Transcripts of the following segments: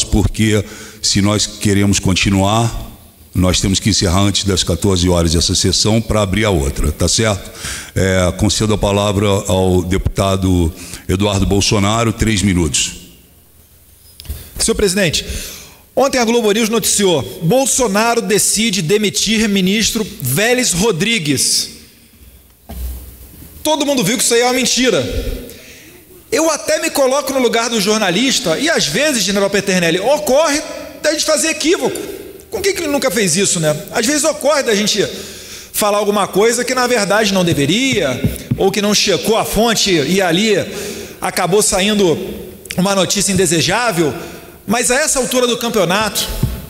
porque se nós queremos continuar, nós temos que encerrar antes das 14 horas essa sessão para abrir a outra, tá certo? Concedo a palavra ao deputado Eduardo Bolsonaro, 3 minutos. Senhor presidente, ontem a Globo News noticiou: Bolsonaro decide demitir ministro Vélez Rodrigues. Todo mundo viu que isso aí é uma mentira. Eu até me coloco no lugar do jornalista e às vezes, general Peternelli, ocorre da gente fazer equívoco. Com quem que ele nunca fez isso, né? Às vezes ocorre da gente falar alguma coisa que na verdade não deveria, ou que não checou a fonte e ali acabou saindo uma notícia indesejável. Mas a essa altura do campeonato,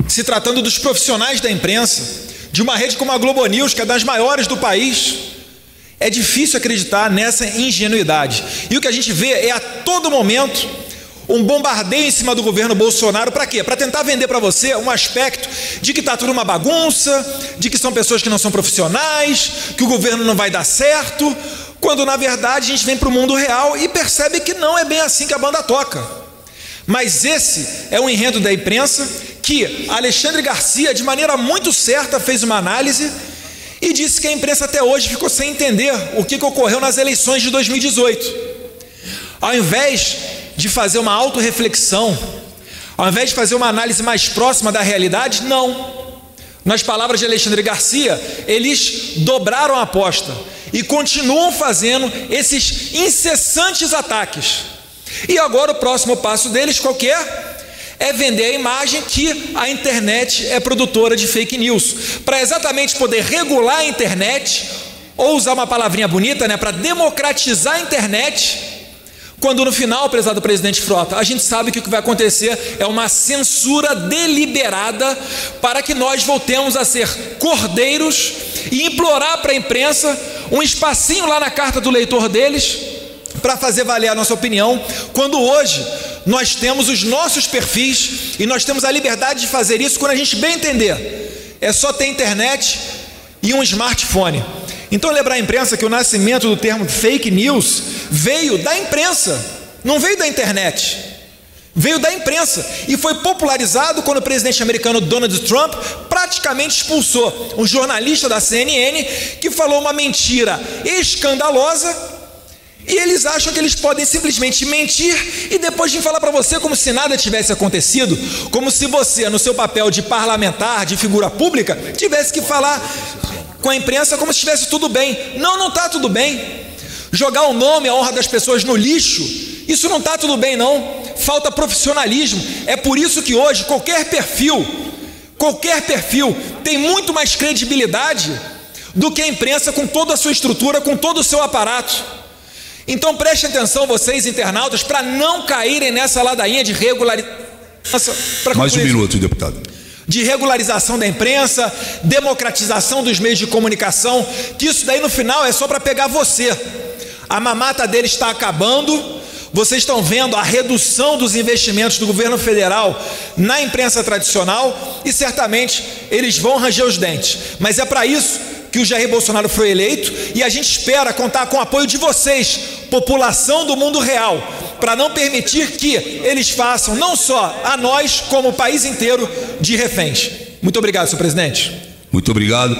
se tratando dos profissionais da imprensa, de uma rede como a Globo News, que é das maiores do país, é difícil acreditar nessa ingenuidade. E o que a gente vê é a todo momento um bombardeio em cima do governo Bolsonaro. Para quê? Para tentar vender para você um aspecto de que está tudo uma bagunça, de que são pessoas que não são profissionais, que o governo não vai dar certo, quando na verdade a gente vem para o mundo real e percebe que não é bem assim que a banda toca. Mas esse é um enredo da imprensa que Alexandre Garcia, de maneira muito certa, fez uma análise e disse que a imprensa até hoje ficou sem entender o que ocorreu nas eleições de 2018. Ao invés de fazer uma autorreflexão, ao invés de fazer uma análise mais próxima da realidade, não. Nas palavras de Alexandre Garcia, eles dobraram a aposta e continuam fazendo esses incessantes ataques. E agora o próximo passo deles qual que é vender a imagem que a internet é produtora de fake news, para exatamente poder regular a internet, ou usar uma palavrinha bonita, né, para democratizar a internet, quando no final, prezado presidente Frota, a gente sabe que o que vai acontecer é uma censura deliberada para que nós voltemos a ser cordeiros e implorar para a imprensa um espacinho lá na carta do leitor deles, para fazer valer a nossa opinião, quando hoje nós temos os nossos perfis e nós temos a liberdade de fazer isso quando a gente bem entender. É só ter internet e um smartphone. Então lembrar a imprensa que o nascimento do termo fake news veio da imprensa, não veio da internet, veio da imprensa e foi popularizado quando o presidente americano Donald Trump praticamente expulsou um jornalista da CNN que falou uma mentira escandalosa. E eles acham que eles podem simplesmente mentir e depois vir falar para você como se nada tivesse acontecido, como se você, no seu papel de parlamentar, de figura pública, tivesse que falar com a imprensa como se estivesse tudo bem. Não, não está tudo bem. Jogar o nome, a honra das pessoas no lixo, isso não está tudo bem não. Falta profissionalismo. É por isso que hoje qualquer perfil tem muito mais credibilidade do que a imprensa com toda a sua estrutura, com todo o seu aparato. Então prestem atenção vocês, internautas, para não caírem nessa ladainha de regularização. Mais um minuto, deputado. De regularização da imprensa, democratização dos meios de comunicação, que isso daí no final é só para pegar você. A mamata dele está acabando. Vocês estão vendo a redução dos investimentos do governo federal na imprensa tradicional e certamente eles vão ranger os dentes. Mas é para isso que o Jair Bolsonaro foi eleito e a gente espera contar com o apoio de vocês, população do mundo real, para não permitir que eles façam não só a nós, como o país inteiro, de reféns. Muito obrigado, senhor presidente. Muito obrigado.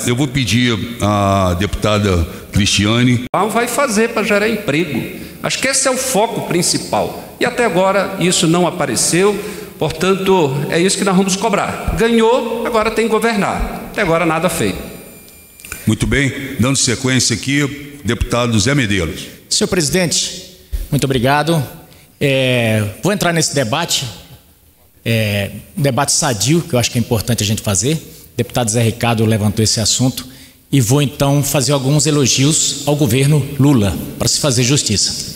Eu vou pedir à deputada Cristiane. Vai fazer para gerar emprego. Acho que esse é o foco principal. E até agora isso não apareceu, portanto, é isso que nós vamos cobrar. Ganhou, agora tem que governar. Até agora nada feito. Muito bem, dando sequência aqui, deputado Zé Medeiros. Senhor presidente, muito obrigado. Vou entrar nesse debate, debate sadio, que eu acho que é importante a gente fazer. O deputado Zé Ricardo levantou esse assunto e vou então fazer alguns elogios ao governo Lula, para se fazer justiça.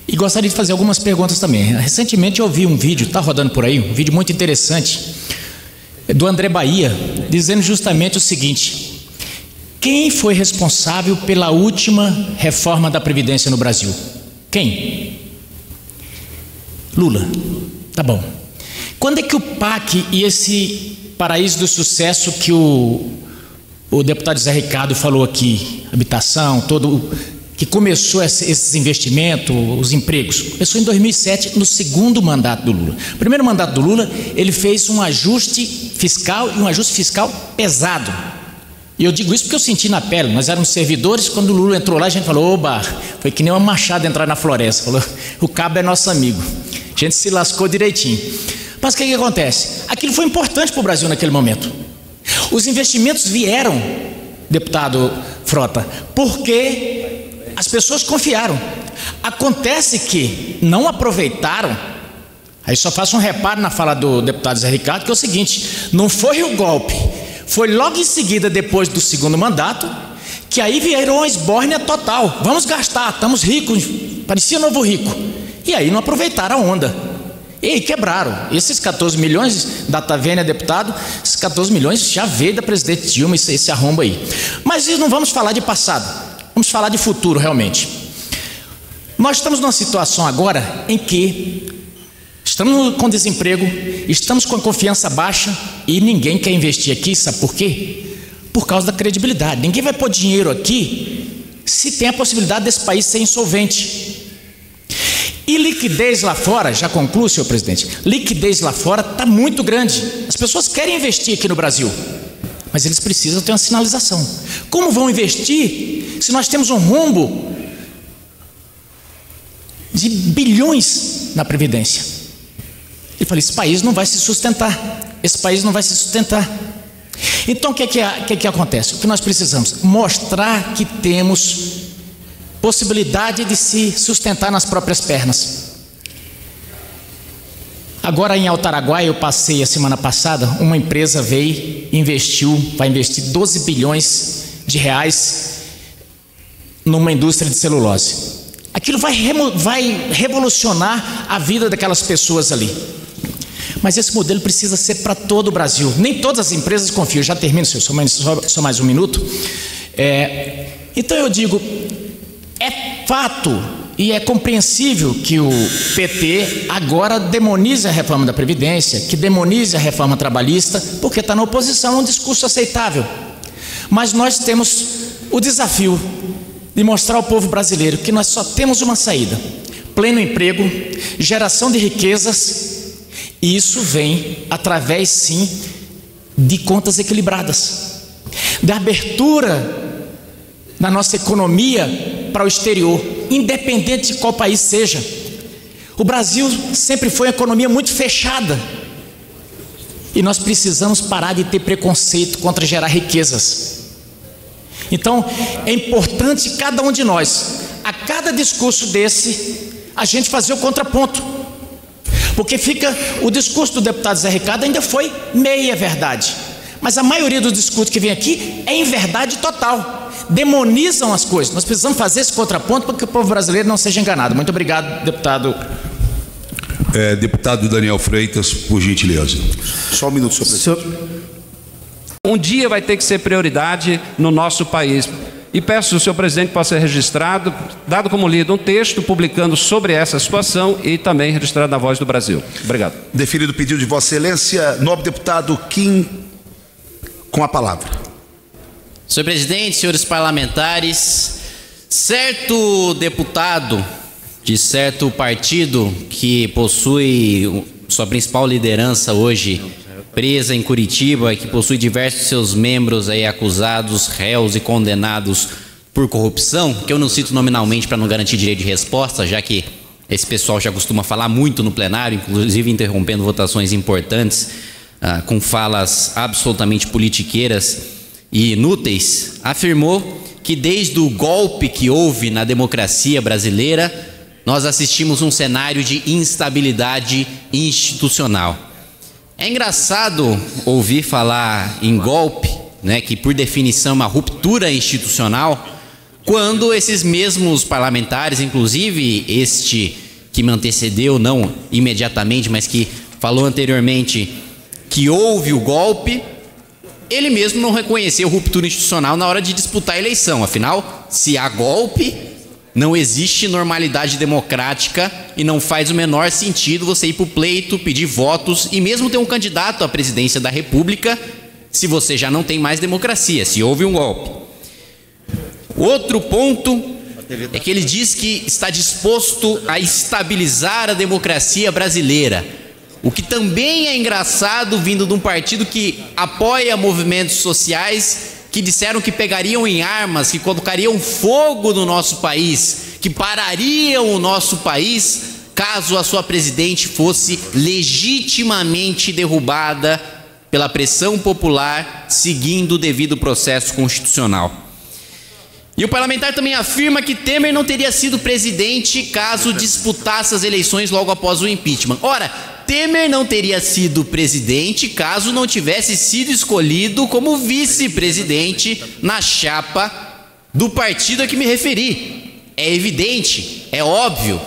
E gostaria de fazer algumas perguntas também. Recentemente eu vi um vídeo, está rodando por aí, um vídeo muito interessante, do André Bahia, dizendo justamente o seguinte: quem foi responsável pela última reforma da Previdência no Brasil? Quem? Lula. Tá bom. Quando é que o PAC e esse paraíso do sucesso que o deputado Zé Ricardo falou aqui, habitação, todo, que começou esses investimentos, os empregos, começou em 2007, no segundo mandato do Lula. No primeiro mandato do Lula, ele fez um ajuste fiscal, e um ajuste fiscal pesado. E eu digo isso porque eu senti na pele. Nós éramos servidores, quando o Lula entrou lá, a gente falou: oba, foi que nem uma machada entrar na floresta. Falou: o cabo é nosso amigo. A gente se lascou direitinho. Mas o que acontece? Aquilo foi importante para o Brasil naquele momento. Os investimentos vieram, deputado Frota, porque as pessoas confiaram. Acontece que não aproveitaram. Aí só faço um reparo na fala do deputado Zé Ricardo, que é o seguinte: não foi o golpe, foi logo em seguida, depois do segundo mandato, que aí virou uma esbórnia total. Vamos gastar, estamos ricos, parecia novo rico. E aí não aproveitaram a onda. E aí quebraram. Esses 14 milhões, data vênia, deputado, esses 14 milhões já veio da presidente Dilma, esse arrombo aí. Mas não vamos falar de passado, vamos falar de futuro realmente. Nós estamos numa situação agora em que estamos com desemprego, estamos com a confiança baixa e ninguém quer investir aqui, sabe por quê? Por causa da credibilidade. Ninguém vai pôr dinheiro aqui se tem a possibilidade desse país ser insolvente. E liquidez lá fora, já concluo, senhor presidente, liquidez lá fora está muito grande. As pessoas querem investir aqui no Brasil, mas eles precisam ter uma sinalização. Como vão investir se nós temos um rombo de bilhões na Previdência? Ele falou: esse país não vai se sustentar, esse país não vai se sustentar. Então o que acontece? O que nós precisamos? Mostrar que temos possibilidade de se sustentar nas próprias pernas. Agora em Altaraguaia, eu passei a semana passada, uma empresa veio e vai investir 12 bilhões de reais numa indústria de celulose. Aquilo vai revolucionar a vida daquelas pessoas ali. Mas esse modelo precisa ser para todo o Brasil. Nem todas as empresas confiam. Já termino, senhor, só mais um minuto. Então eu digo, é fato e é compreensível que o PT agora demonize a reforma da Previdência, que demonize a reforma trabalhista, porque está na oposição, é um discurso aceitável. Mas nós temos o desafio de mostrar ao povo brasileiro que nós só temos uma saída: pleno emprego, geração de riquezas, e isso vem através, sim, de contas equilibradas, da abertura na nossa economia para o exterior, independente de qual país seja. O Brasil sempre foi uma economia muito fechada e nós precisamos parar de ter preconceito contra gerar riquezas. Então é importante cada um de nós, a cada discurso desse, a gente fazer o contraponto, porque fica o discurso do deputado Zé Ricardo ainda foi meia verdade, mas a maioria dos discursos que vem aqui é em verdade total. Demonizam as coisas. Nós precisamos fazer esse contraponto para que o povo brasileiro não seja enganado. Muito obrigado, deputado. Deputado Daniel Freitas, por gentileza. Só um minuto, senhor presidente. Um dia vai ter que ser prioridade no nosso país. E peço que o senhor presidente possa ser registrado, dado como lido um texto publicando sobre essa situação e também registrado na Voz do Brasil. Obrigado. Deferido o pedido de Vossa Excelência, nobre deputado Kim, com a palavra. Senhor presidente, senhores parlamentares, certo deputado de certo partido que possui sua principal liderança hoje presa em Curitiba, que possui diversos seus membros aí acusados, réus e condenados por corrupção, que eu não cito nominalmente para não garantir direito de resposta, já que esse pessoal já costuma falar muito no plenário, inclusive interrompendo votações importantes, com falas absolutamente politiqueiras e inúteis, afirmou que desde o golpe que houve na democracia brasileira, nós assistimos um cenário de instabilidade institucional. É engraçado ouvir falar em golpe, né, que por definição é uma ruptura institucional, quando esses mesmos parlamentares, inclusive este que me antecedeu, não imediatamente, mas que falou anteriormente que houve o golpe, ele mesmo não reconheceu ruptura institucional na hora de disputar a eleição. Afinal, se há golpe, não existe normalidade democrática e não faz o menor sentido você ir para o pleito, pedir votos e mesmo ter um candidato à presidência da República se você já não tem mais democracia, se houve um golpe. Outro ponto é que ele diz que está disposto a estabilizar a democracia brasileira. O que também é engraçado vindo de um partido que apoia movimentos sociais que disseram que pegariam em armas, que colocariam fogo no nosso país, que parariam o nosso país caso a sua presidente fosse legitimamente derrubada pela pressão popular, seguindo o devido processo constitucional. E o parlamentar também afirma que Temer não teria sido presidente caso disputasse as eleições logo após o impeachment. Ora, Temer não teria sido presidente caso não tivesse sido escolhido como vice-presidente na chapa do partido a que me referi. É evidente, é óbvio,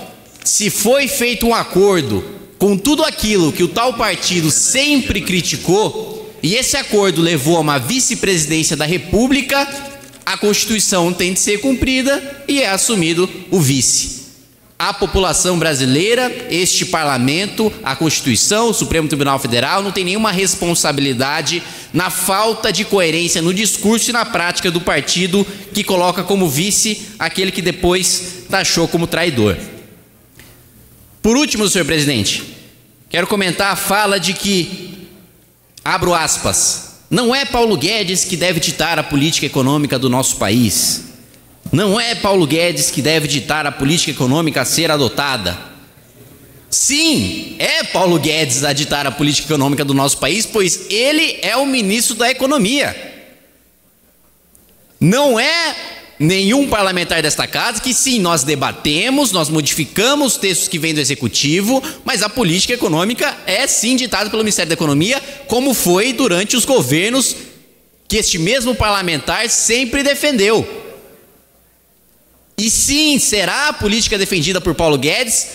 se foi feito um acordo com tudo aquilo que o tal partido sempre criticou, e esse acordo levou a uma vice-presidência da República, a Constituição tem de ser cumprida e é assumido o vice. A população brasileira, este parlamento, a Constituição, o Supremo Tribunal Federal não tem nenhuma responsabilidade na falta de coerência no discurso e na prática do partido que coloca como vice aquele que depois taxou como traidor. Por último, senhor presidente, quero comentar a fala de que, abro aspas, não é Paulo Guedes que deve ditar a política econômica do nosso país. Não é Paulo Guedes que deve ditar a política econômica a ser adotada. Sim, é Paulo Guedes a ditar a política econômica do nosso país, pois ele é o ministro da Economia. Não é nenhum parlamentar desta casa que sim, nós debatemos, nós modificamos textos que vêm do Executivo, mas a política econômica é sim ditada pelo Ministério da Economia, como foi durante os governos que este mesmo parlamentar sempre defendeu. E sim, será a política defendida por Paulo Guedes,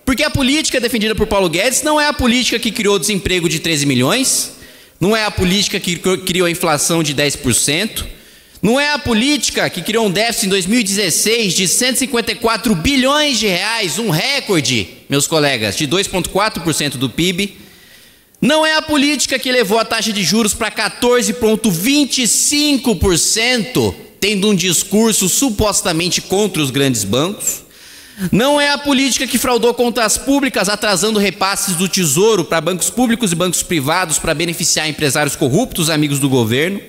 porque a política defendida por Paulo Guedes não é a política que criou o desemprego de 13 milhões, não é a política que criou a inflação de 10%, não é a política que criou um déficit em 2016 de 154 bilhões de reais, um recorde, meus colegas, de 2,4% do PIB. Não é a política que levou a taxa de juros para 14,25%, tendo um discurso supostamente contra os grandes bancos. Não é a política que fraudou contas públicas, atrasando repasses do Tesouro para bancos públicos e bancos privados para beneficiar empresários corruptos, amigos do governo.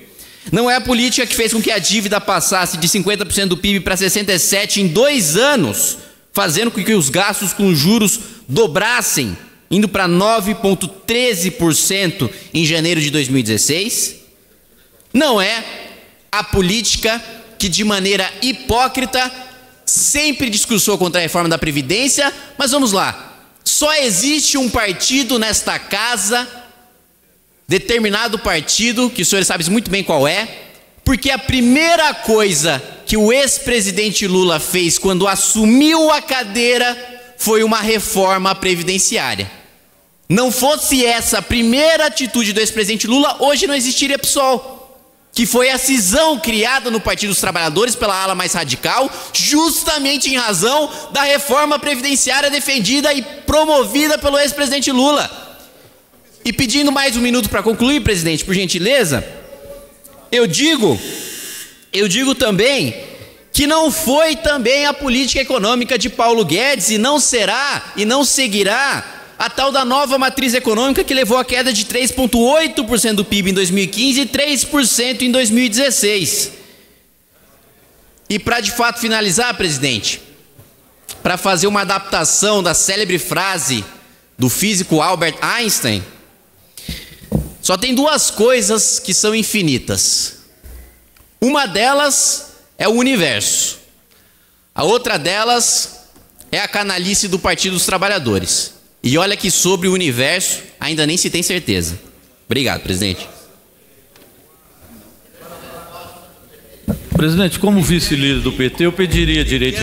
Não é a política que fez com que a dívida passasse de 50% do PIB para 67% em 2 anos, fazendo com que os gastos com juros dobrassem, indo para 9,13% em janeiro de 2016. Não é a política que de maneira hipócrita sempre discursou contra a reforma da Previdência, mas vamos lá, só existe um partido nesta casa, determinado partido, que os senhores sabem muito bem qual é, porque a primeira coisa que o ex-presidente Lula fez quando assumiu a cadeira foi uma reforma previdenciária. Não fosse essa a primeira atitude do ex-presidente Lula, hoje não existiria PSOL, que foi a cisão criada no Partido dos Trabalhadores pela ala mais radical, justamente em razão da reforma previdenciária defendida e promovida pelo ex-presidente Lula. E pedindo mais um minuto para concluir, presidente, por gentileza, eu digo também que não foi também a política econômica de Paulo Guedes e não será e não seguirá a tal da nova matriz econômica que levou a queda de 3,8% do PIB em 2015 e 3% em 2016. E para de fato finalizar, presidente, para fazer uma adaptação da célebre frase do físico Albert Einstein, só tem 2 coisas que são infinitas. Uma delas é o universo. A outra delas é a canalice do Partido dos Trabalhadores. E olha que sobre o universo ainda nem se tem certeza. Obrigado, presidente. Presidente, como vice-líder do PT, eu pediria direito